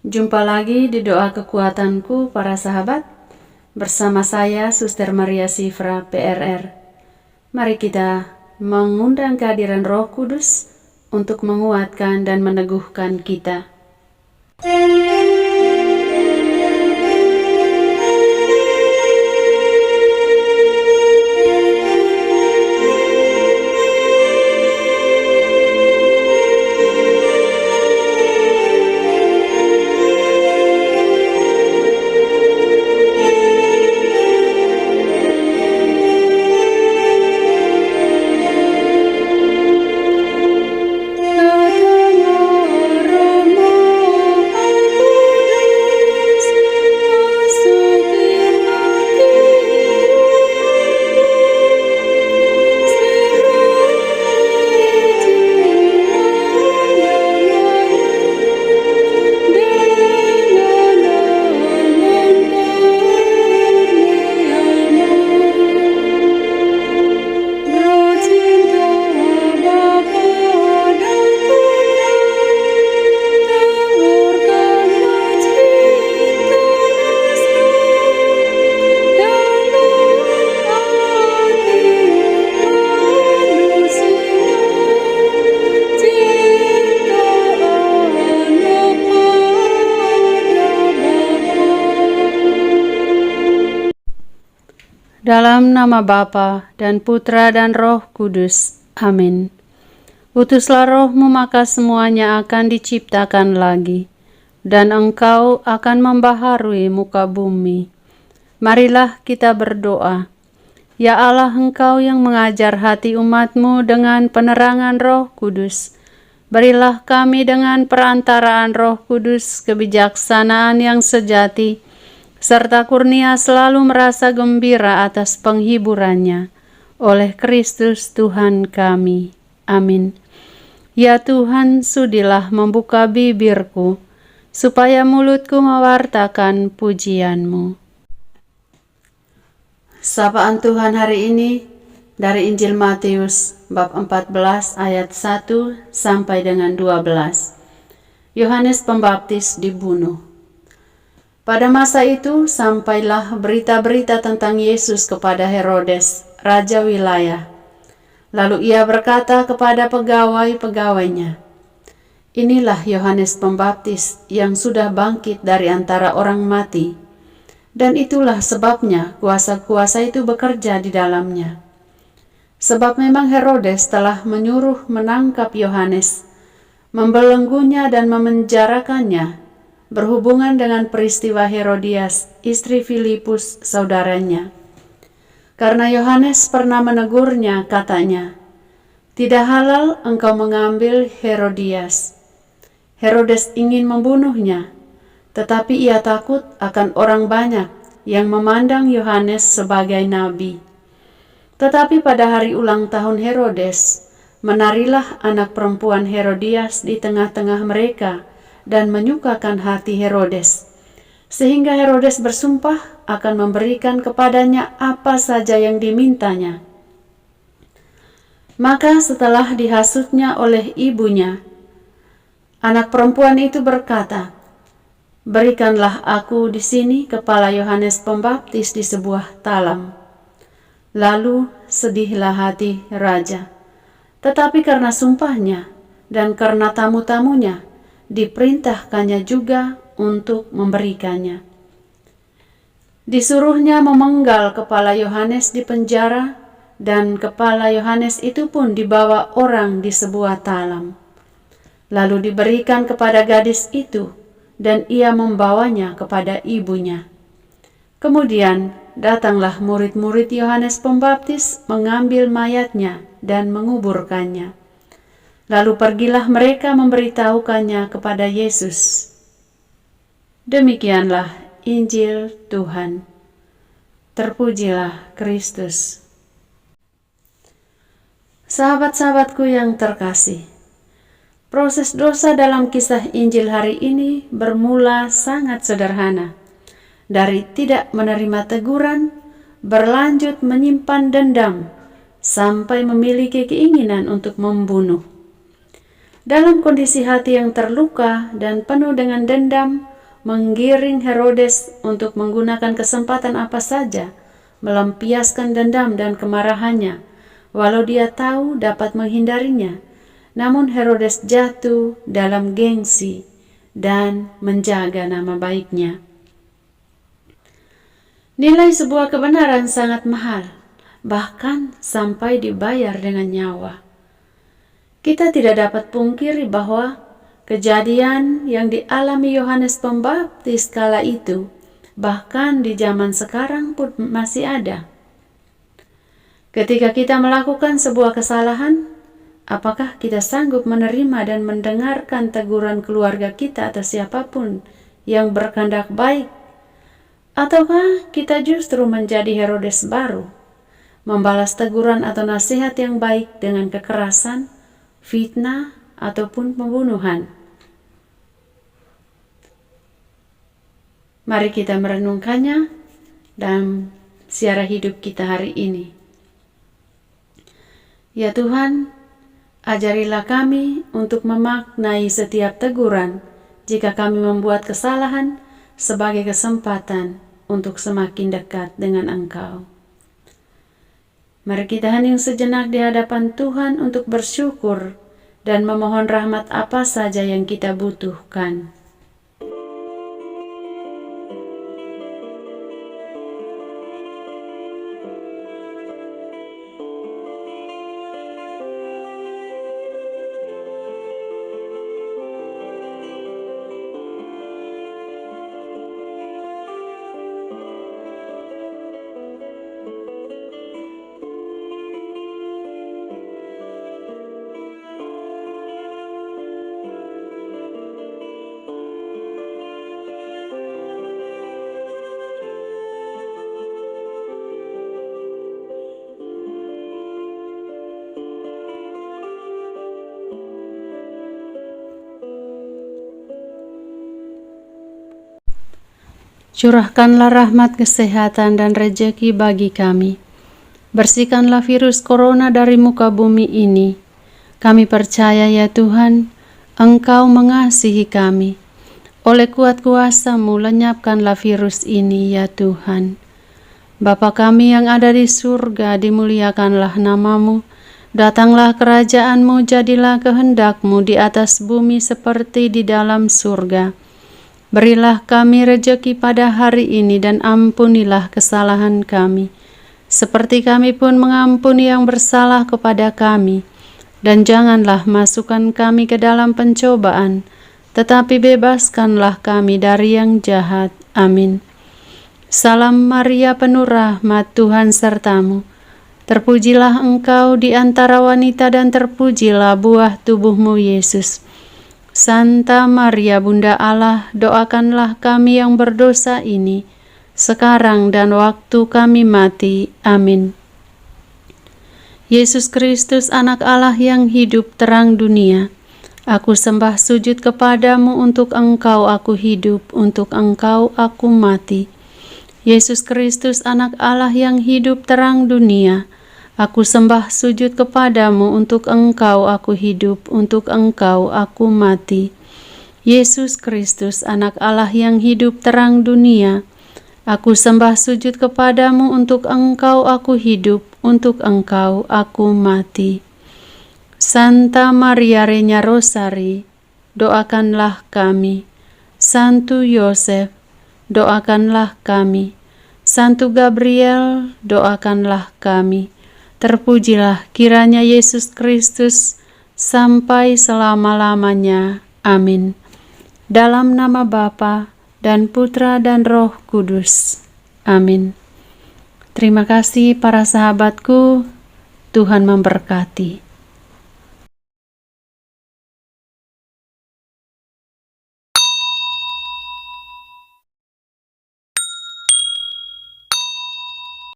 Jumpa lagi di doa kekuatanku para sahabat, bersama saya Suster Maria Sifra PRR. Mari kita mengundang kehadiran Roh Kudus untuk menguatkan dan meneguhkan kita. Dalam nama Bapa dan Putra dan Roh Kudus. Amin. Utuslah Roh-Mu, maka semuanya akan diciptakan lagi, dan Engkau akan membaharui muka bumi. Marilah kita berdoa. Ya Allah, Engkau yang mengajar hati umat-Mu dengan penerangan Roh Kudus, berilah kami dengan perantaraan Roh Kudus kebijaksanaan yang sejati, serta kurnia selalu merasa gembira atas penghiburannya, oleh Kristus Tuhan kami. Amin. Ya Tuhan, sudilah membuka bibirku, supaya mulutku mewartakan pujian-Mu. Sapaan Tuhan hari ini dari Injil Matius bab 14 ayat 1 sampai dengan 12. Yohanes Pembaptis dibunuh. Pada masa itu sampailah berita-berita tentang Yesus kepada Herodes, raja wilayah. Lalu ia berkata kepada pegawai-pegawainya, "Inilah Yohanes Pembaptis yang sudah bangkit dari antara orang mati, dan itulah sebabnya kuasa-kuasa itu bekerja di dalamnya." Sebab memang Herodes telah menyuruh menangkap Yohanes, membelenggunya dan memenjarakannya, berhubungan dengan peristiwa Herodias, istri Filipus, saudaranya. Karena Yohanes pernah menegurnya, katanya, "Tidak halal engkau mengambil Herodias." Herodes ingin membunuhnya, tetapi ia takut akan orang banyak yang memandang Yohanes sebagai nabi. Tetapi pada hari ulang tahun Herodes, menarilah anak perempuan Herodias di tengah-tengah mereka dan menyukakan hati Herodes, sehingga Herodes bersumpah akan memberikan kepadanya apa saja yang dimintanya. Maka setelah dihasutnya oleh ibunya, anak perempuan itu berkata, "Berikanlah aku di sini kepala Yohanes Pembaptis di sebuah talam." Lalu sedihlah hati raja, tetapi karena sumpahnya dan karena tamu-tamunya, diperintahkannya juga untuk memberikannya. Disuruhnya memenggal kepala Yohanes di penjara, dan kepala Yohanes itu pun dibawa orang di sebuah talam. Lalu diberikan kepada gadis itu, dan ia membawanya kepada ibunya. Kemudian datanglah murid-murid Yohanes Pembaptis mengambil mayatnya dan menguburkannya. Lalu pergilah mereka memberitahukannya kepada Yesus. Demikianlah Injil Tuhan. Terpujilah Kristus. Sahabat-sahabatku yang terkasih, proses dosa dalam kisah Injil hari ini bermula sangat sederhana. Dari tidak menerima teguran, berlanjut menyimpan dendam, sampai memiliki keinginan untuk membunuh. Dalam kondisi hati yang terluka dan penuh dengan dendam, menggiring Herodes untuk menggunakan kesempatan apa saja, melampiaskan dendam dan kemarahannya, walau dia tahu dapat menghindarinya. Namun Herodes jatuh dalam gengsi dan menjaga nama baiknya. Nilai sebuah kebenaran sangat mahal, bahkan sampai dibayar dengan nyawa. Kita tidak dapat pungkiri bahwa kejadian yang dialami Yohanes Pembaptis kala itu, bahkan di zaman sekarang pun masih ada. Ketika kita melakukan sebuah kesalahan, apakah kita sanggup menerima dan mendengarkan teguran keluarga kita atau siapapun yang berkehendak baik? Ataukah kita justru menjadi Herodes baru, membalas teguran atau nasihat yang baik dengan kekerasan, fitnah, ataupun pembunuhan? Mari kita merenungkannya dalam siara hidup kita hari ini. Ya Tuhan, ajarilah kami untuk memaknai setiap teguran jika kami membuat kesalahan sebagai kesempatan untuk semakin dekat dengan Engkau. Mari kita hening sejenak di hadapan Tuhan untuk bersyukur dan memohon rahmat apa saja yang kita butuhkan. Curahkanlah rahmat kesehatan dan rejeki bagi kami. Bersihkanlah virus corona dari muka bumi ini. Kami percaya ya Tuhan, Engkau mengasihi kami. Oleh kuat kuasa-Mu lenyapkanlah virus ini ya Tuhan. Bapa kami yang ada di surga, dimuliakanlah nama-Mu. Datanglah kerajaan-Mu, jadilah kehendak-Mu di atas bumi seperti di dalam surga. Berilah kami rejeki pada hari ini dan ampunilah kesalahan kami, seperti kami pun mengampuni yang bersalah kepada kami. Dan janganlah masukkan kami ke dalam pencobaan, tetapi bebaskanlah kami dari yang jahat. Amin. Salam Maria, penuh rahmat, Tuhan sertamu. Terpujilah engkau di antara wanita dan terpujilah buah tubuhmu Yesus. Santa Maria Bunda Allah, doakanlah kami yang berdosa ini, sekarang dan waktu kami mati. Amin. Yesus Kristus, anak Allah yang hidup terang dunia, aku sembah sujud kepadamu, untuk Engkau aku hidup, untuk Engkau aku mati. Yesus Kristus, anak Allah yang hidup terang dunia, aku sembah sujud kepadamu, untuk Engkau aku hidup, untuk Engkau aku mati. Yesus Kristus, anak Allah yang hidup terang dunia, aku sembah sujud kepadamu, untuk Engkau aku hidup, untuk Engkau aku mati. Santa Maria Regna Rosari, doakanlah kami. Santo Yosef, doakanlah kami. Santo Gabriel, doakanlah kami. Terpujilah kiranya Yesus Kristus sampai selama-lamanya. Amin. Dalam nama Bapa dan Putra dan Roh Kudus. Amin. Terima kasih para sahabatku. Tuhan memberkati.